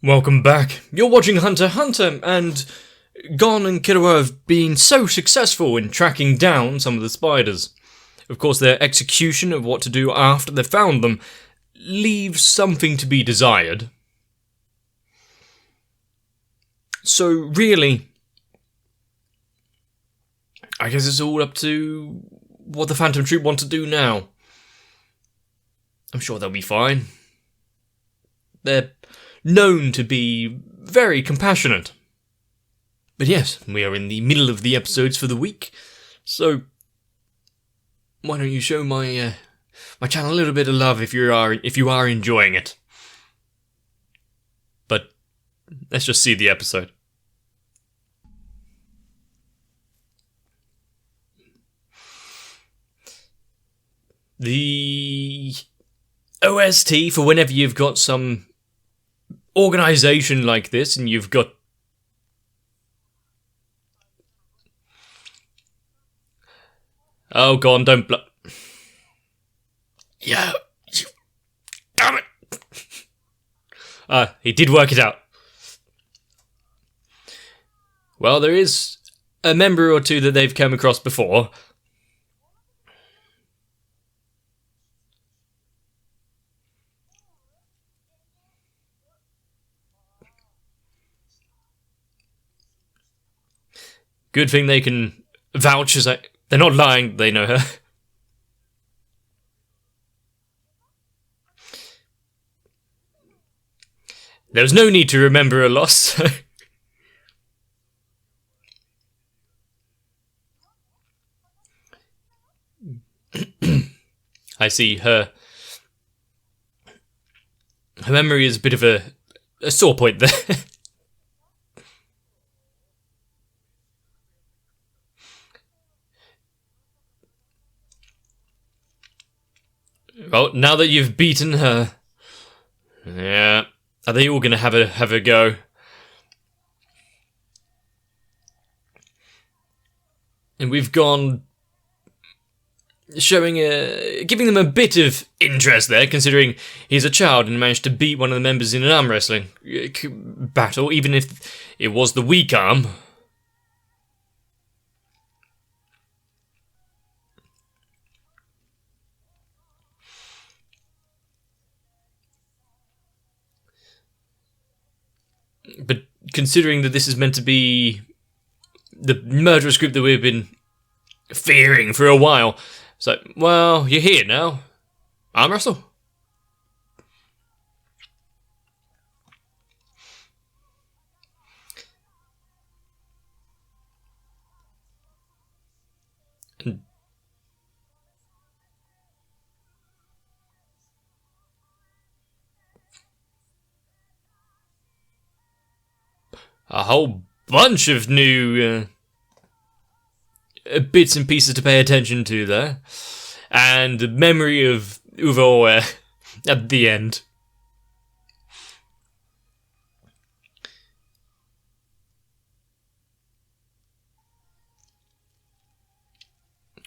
Welcome back. You're watching Hunter x Hunter, and Gon and Killua have been so successful in tracking down some of the spiders. Of course, their execution of what to do after they've found them leaves something to be desired. So really, I guess it's all up to what the Phantom Troop want to do now. I'm sure they'll be fine. They're known to be very compassionate. But yes, we are in the middle of the episodes for the week, so why don't you show my channel a little bit of love if you are enjoying it. But let's just see the episode. The OST for whenever you've got some organization like this and you've got go on, don't yeah, you damn it. He did work it out. Well, there is a member or two that they've come across before. Good thing they can vouch as they're not lying, they know her. There was no need to remember a loss. I see her memory is a bit of a sore point there. Well, now that you've beaten her, yeah, are they all gonna have a go? And we've gone giving them a bit of interest there, considering he's a child and managed to beat one of the members in an arm wrestling battle, even if it was the weak arm. But considering that this is meant to be the murderous group that we've been fearing for a while, it's like, well, you're here now. Arm wrestle. A whole bunch of new bits and pieces to pay attention to there. And the memory of Uvo at the end.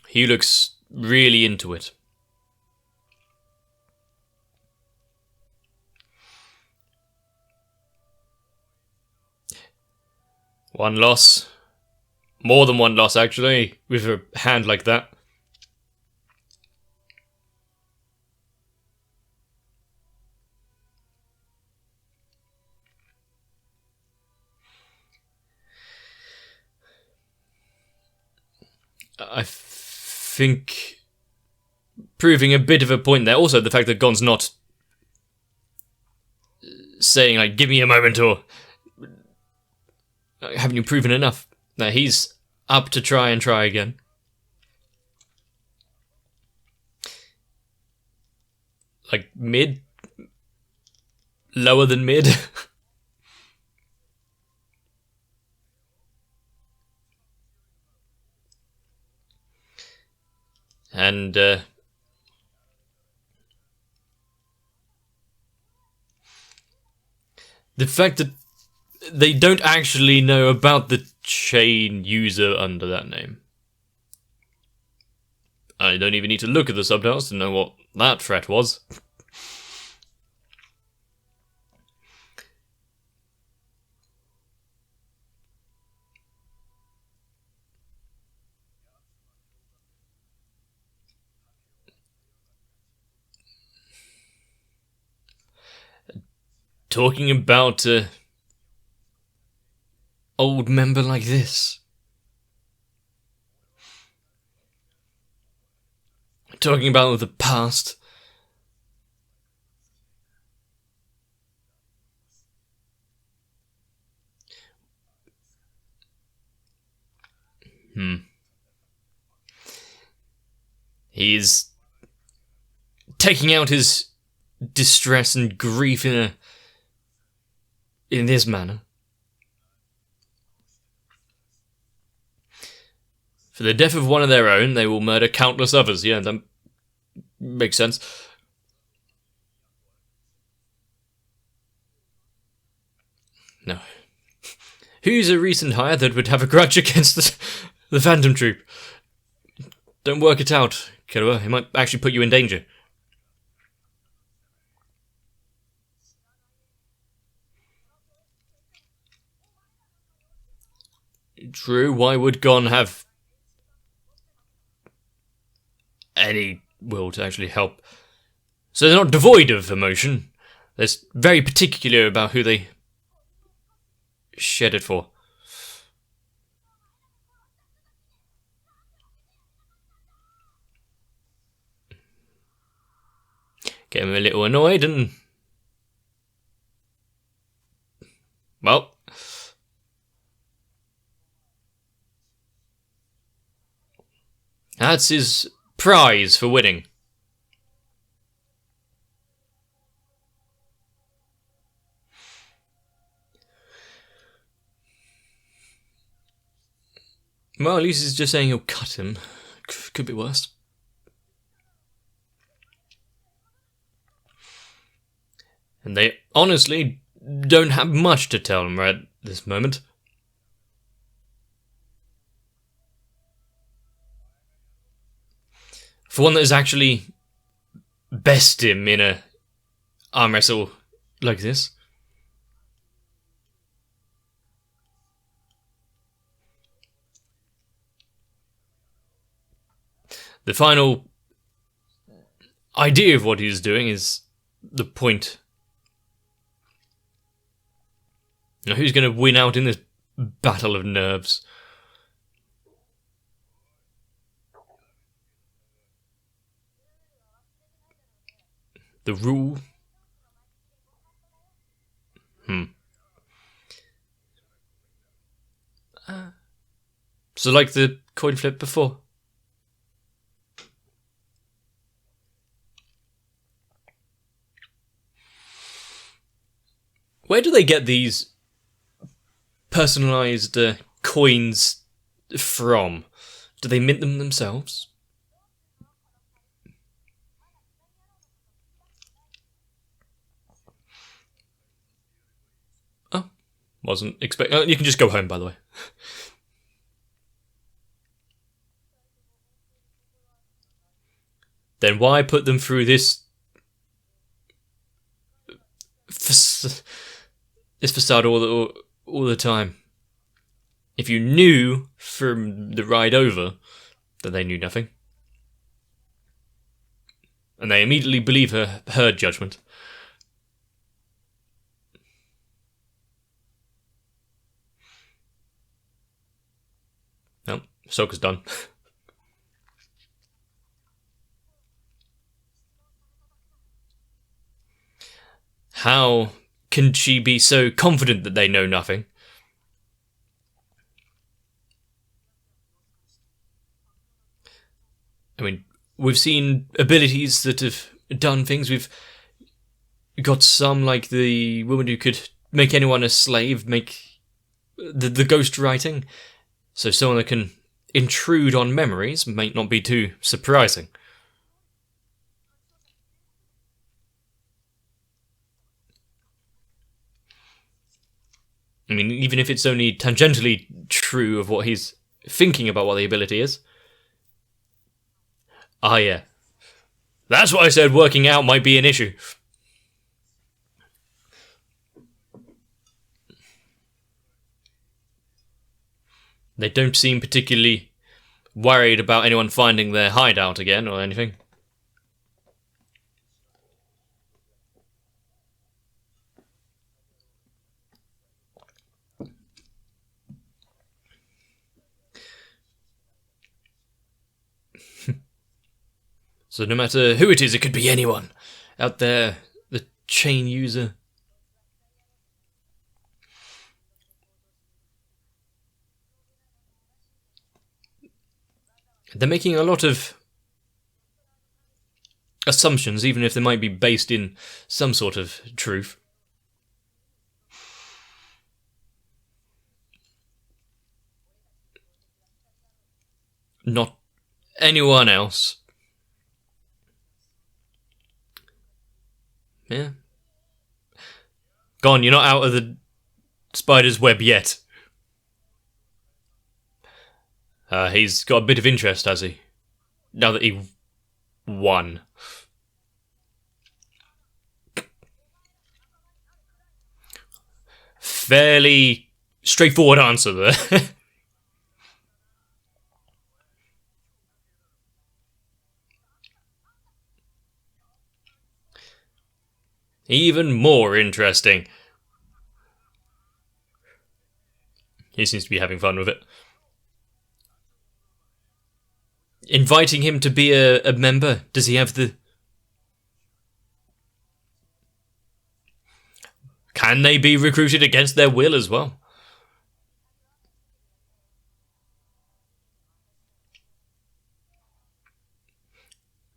He looks really into it. One loss. More than one loss, actually, with a hand like that. I think proving a bit of a point there. Also, the fact that Gon's not saying, like, give me a moment, or haven't you proven enough? No, he's up to try again. Like mid? Lower than mid? And the fact that they don't actually know about the chain user under that name. I don't even need to look at the subtitles to know what that threat was. talking about a old member like this. Talking about the past. He's taking out his distress and grief in this manner. For the death of one of their own, they will murder countless others. Yeah, that makes sense. No. Who's a recent hire that would have a grudge against the Phantom Troop? Don't work it out, Killua. He might actually put you in danger. True, why would Gon have any will to actually help? So they're not devoid of emotion. They're very particular about who they shed it for. Get him a little annoyed and... well... that's his prize for winning. Well, at least he's just saying he'll cut him. Could be worse. And they honestly don't have much to tell him right at this moment. For one that has actually best him in a arm wrestle like this. The final idea of what he's doing is the point. Now, who's going to win out in this battle of nerves? The rule? So like the coin flip before? Where do they get these personalised coins from? Do they mint them themselves? Oh, wasn't expecting... you can just go home, by the way. Then why put them through this facade all the time? If you knew from the ride over that they knew nothing, and they immediately believe her judgment. No, Sokka's done. How can she be so confident that they know nothing? I mean, we've seen abilities that have done things. We've got some, like the woman who could make anyone a slave, make the ghost writing. So someone that can intrude on memories might not be too surprising. I mean, even if it's only tangentially true of what he's thinking about what the ability is. Ah, yeah. That's why I said working out might be an issue. They don't seem particularly worried about anyone finding their hideout again or anything. So no matter who it is, it could be anyone out there, the chain user. They're making a lot of assumptions, even if they might be based in some sort of truth. Not anyone else. Yeah. Gone, you're not out of the spider's web yet. He's got a bit of interest, has he? Now that he won. Fairly straightforward answer there. Even more interesting. He seems to be having fun with it. Inviting him to be a member? Does he have the... Can they be recruited against their will as well?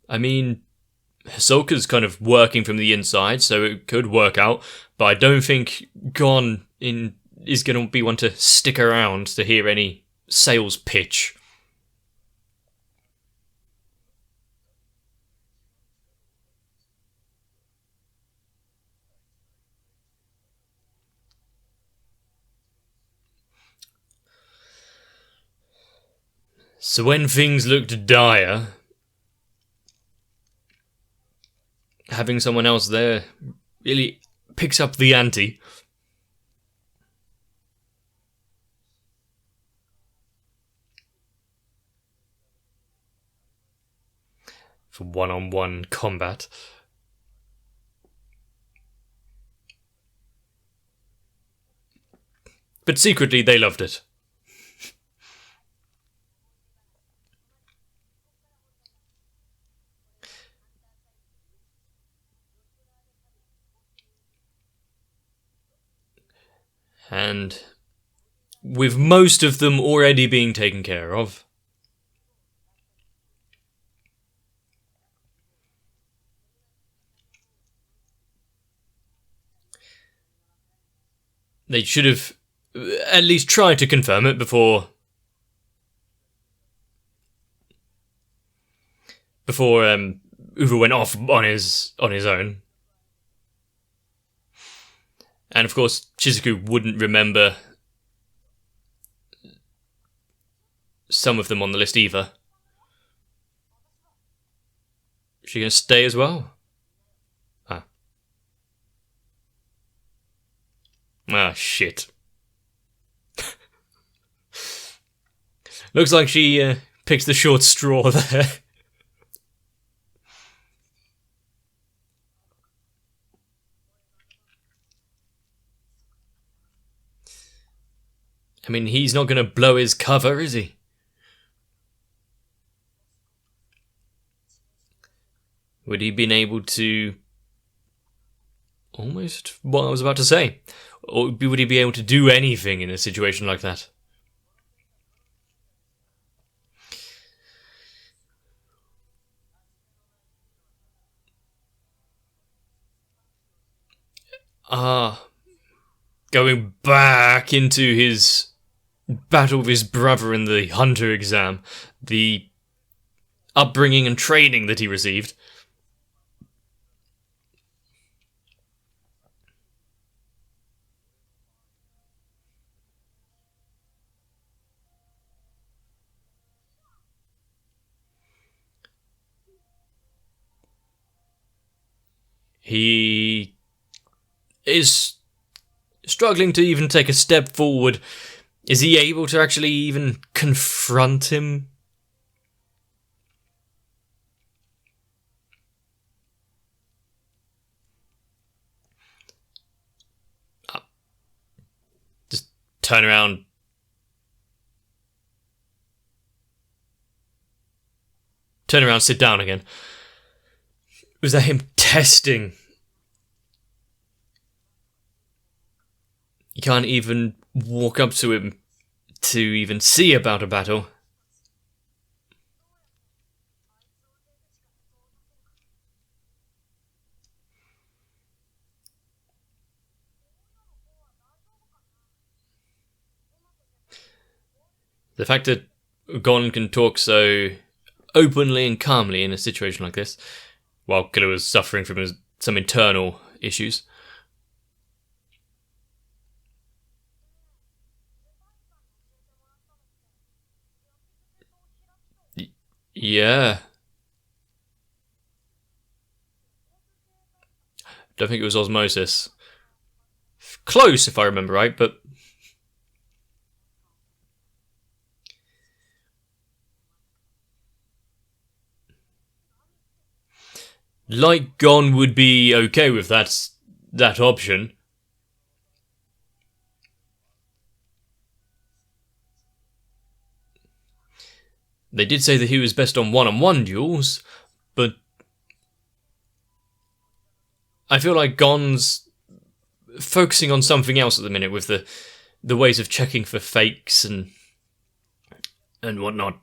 I mean, Hisoka's kind of working from the inside, so it could work out, but I don't think Gon is going to be one to stick around to hear any sales pitch. So when things looked dire, having someone else there really picks up the ante. For one-on-one combat. But secretly they loved it. And with most of them already being taken care of, they should have at least tried to confirm it before Uwe went off on his own. And of course, Shizuku wouldn't remember some of them on the list either. Is she going to stay as well? Ah, shit. Looks like she picked the short straw there. I mean, he's not going to blow his cover, is he? Would he been able to... Almost what I was about to say. Or would he be able to do anything in a situation like that? Going back into his battle with his brother in the Hunter exam, the upbringing and training that he received. He is struggling to even take a step forward. Is he able to actually even confront him? Just turn around. Turn around, sit down again. Was that him testing? You can't even walk up to him to even see about a battle. The fact that Gon can talk so openly and calmly in a situation like this, while Killer was suffering from some internal issues. Yeah. Don't think it was osmosis. Close, if I remember right, but... Like Gon would be okay with that option. They did say that he was best on one-on-one duels, but I feel like Gon's focusing on something else at the minute with the ways of checking for fakes and whatnot.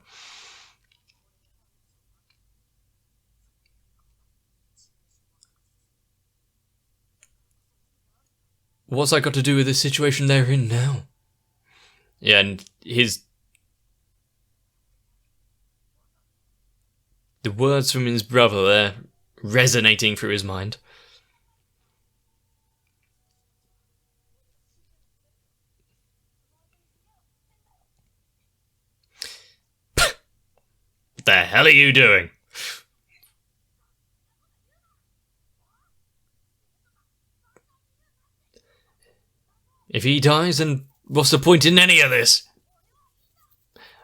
What's that got to do with the situation they're in now? Yeah, and the words from his brother there resonating through his mind. What the hell are you doing? If he dies, then what's the point in any of this?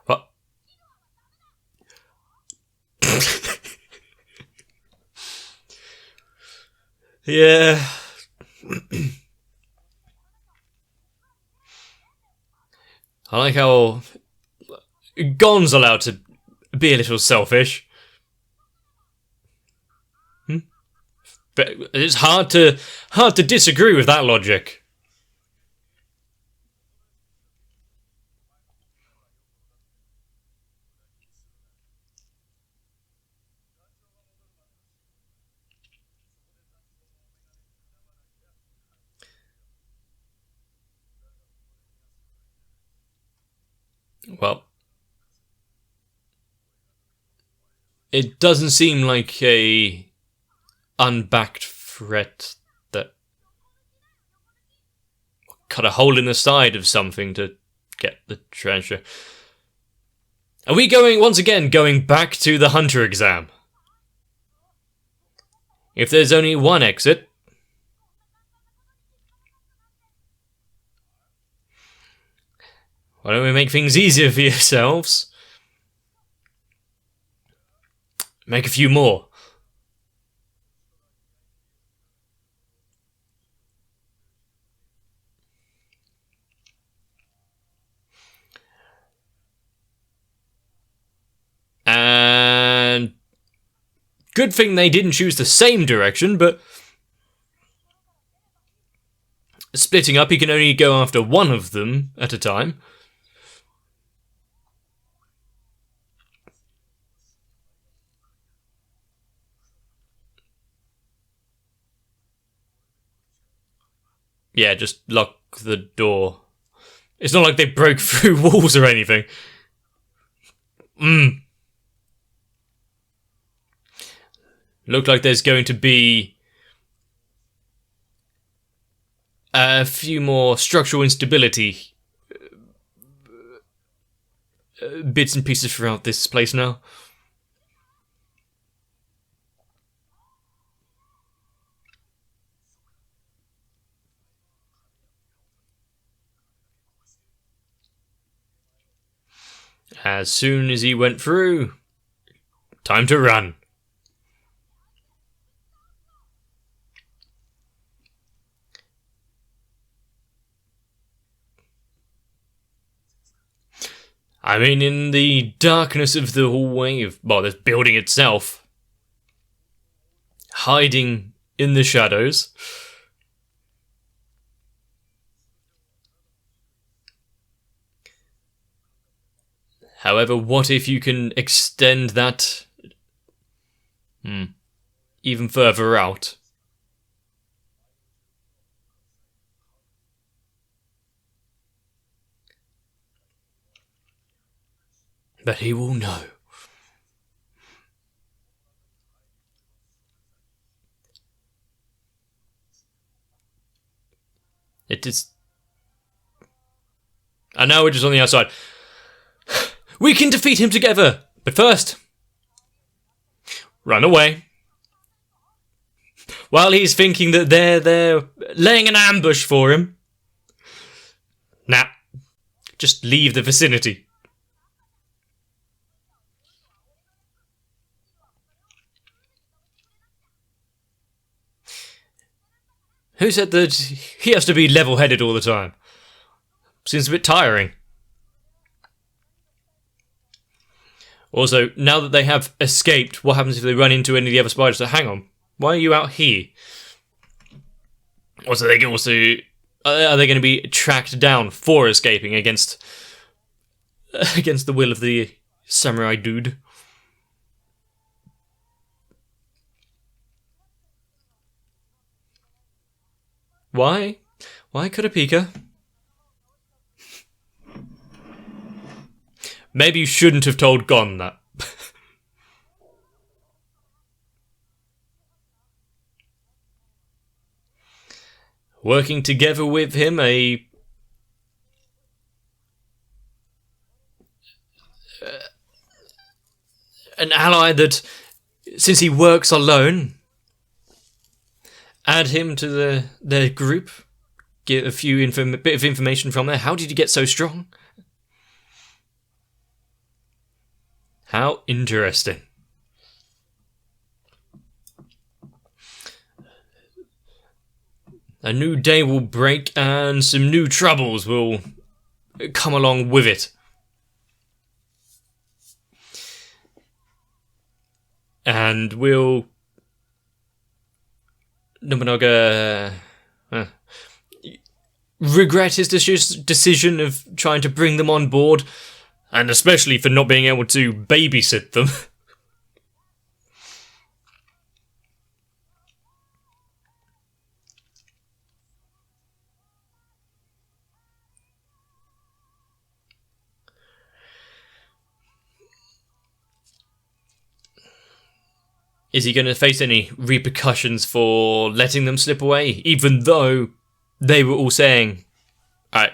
What? Yeah. I like how Gon's allowed to be a little selfish. But it's hard to disagree with that logic. Well, it doesn't seem like a unbacked threat that cut a hole in the side of something to get the treasure. Are we going back to the Hunter exam? If there's only one exit, why don't we make things easier for yourselves? Make a few more. And good thing they didn't choose the same direction, but splitting up, he can only go after one of them at a time. Yeah, just lock the door. It's not like they broke through walls or anything. Look like there's going to be a few more structural instability bits and pieces throughout this place now. As soon as he went through, time to run. I mean, in the darkness of the hallway, this building itself, hiding in the shadows. However, what if you can extend that even further out? But he will know. It is... And now we're just on the outside. We can defeat him together! But first... run away. While he's thinking that they're laying an ambush for him. Nah. Just leave the vicinity. Who said that he has to be level-headed all the time? Seems a bit tiring. Also, now that they have escaped, what happens if they run into any of the other spiders? So hang on, why are you out here? Also, are they going to be tracked down for escaping against the will of the samurai dude? Why? Why Kurapika? Maybe you shouldn't have told Gon that. Working together with him, an ally that, since he works alone, add him to their group, get a few bit of information from there. How did you get so strong? How interesting. A new day will break and some new troubles will come along with it. And will Nobunaga regret his decision of trying to bring them on board, and especially for not being able to babysit them. Is he going to face any repercussions for letting them slip away, even though they were all saying, alright,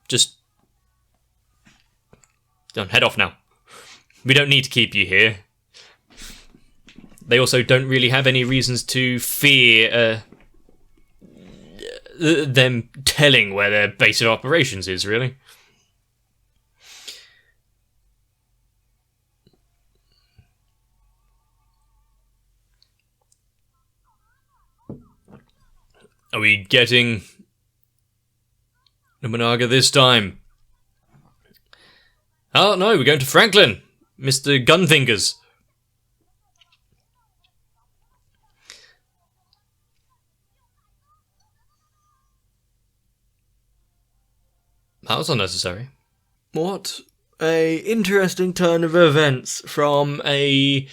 just don't head off now. We don't need to keep you here. They also don't really have any reasons to fear them telling where their base of operations is, really. Are we getting Nobunaga this time? Oh no, we're going to Franklin, Mr. Gunfingers. That was unnecessary. What a interesting turn of events from a...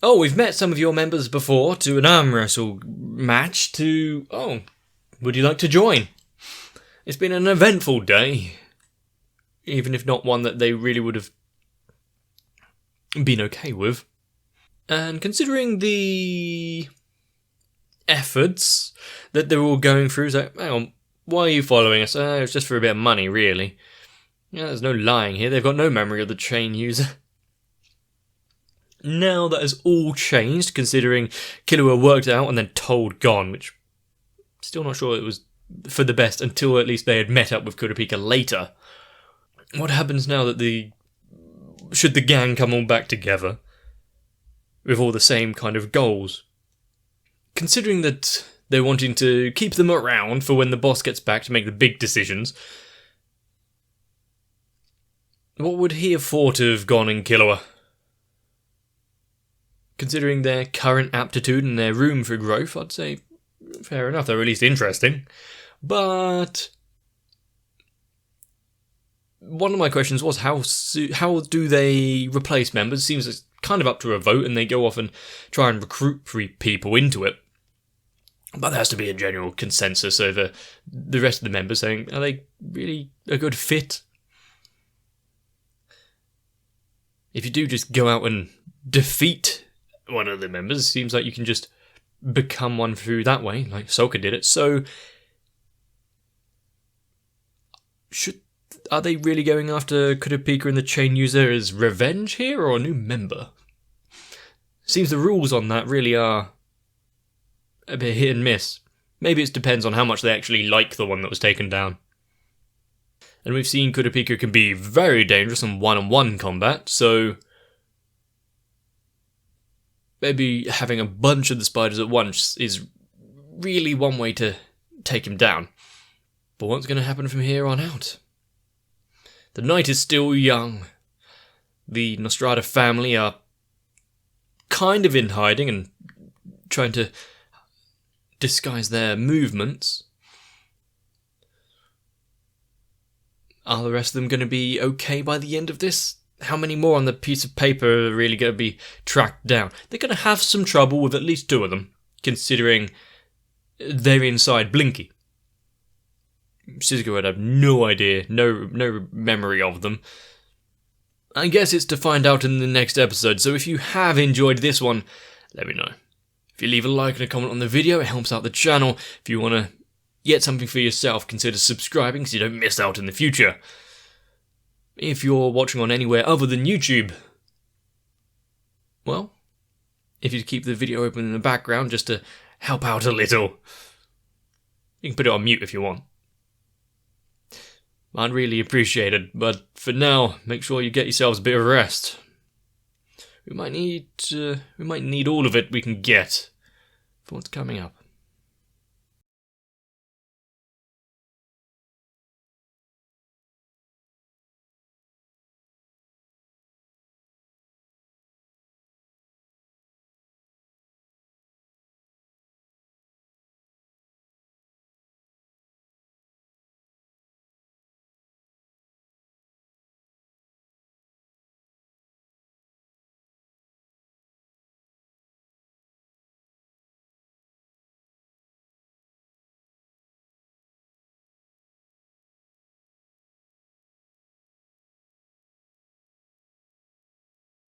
oh, we've met some of your members before, to an arm wrestle match, to... oh, would you like to join? It's been an eventful day. Even if not one that they really would have been okay with. And considering the efforts that they're all going through, it's like, hang on, why are you following us? It's just for a bit of money, really. Yeah, there's no lying here. They've got no memory of the chain user. Now that has all changed, considering Killua worked out and then told Gon, which still not sure it was for the best until at least they had met up with Kurapika later. What happens now that should the gang come all back together with all the same kind of goals? Considering that they're wanting to keep them around for when the boss gets back to make the big decisions, what would he have thought of Gon and Killua? considering their current aptitude and their room for growth, I'd say fair enough. They're at least interesting. But one of my questions was how do they replace members? It seems it's kind of up to a vote, and they go off and try and recruit people into it. But there has to be a general consensus over the rest of the members saying, are they really a good fit? If you do just go out and defeat one of the members, it seems like you can just become one through that way, like Soka did it. So, are they really going after Kurapika and the Chain User as revenge here, or a new member? Seems the rules on that really are a bit hit and miss. Maybe it depends on how much they actually like the one that was taken down. And we've seen Kurapika can be very dangerous in one-on-one combat, so maybe having a bunch of the spiders at once is really one way to take him down. But what's going to happen from here on out? The night is still young. The Nostrada family are kind of in hiding and trying to disguise their movements. Are the rest of them going to be okay by the end of this? How many more on the piece of paper are really going to be tracked down? They're going to have some trouble with at least 2 of them, considering they're inside Blinky. Shizuka would have no idea, no memory of them. I guess it's to find out in the next episode, so if you have enjoyed this one, let me know. If you leave a like and a comment on the video, it helps out the channel. If you want to get something for yourself, consider subscribing so you don't miss out in the future. If you're watching on anywhere other than YouTube, well, if you keep the video open in the background just to help out a little, you can put it on mute if you want. I'd really appreciate it, but for now, make sure you get yourselves a bit of rest. We might need all of it we can get for what's coming up.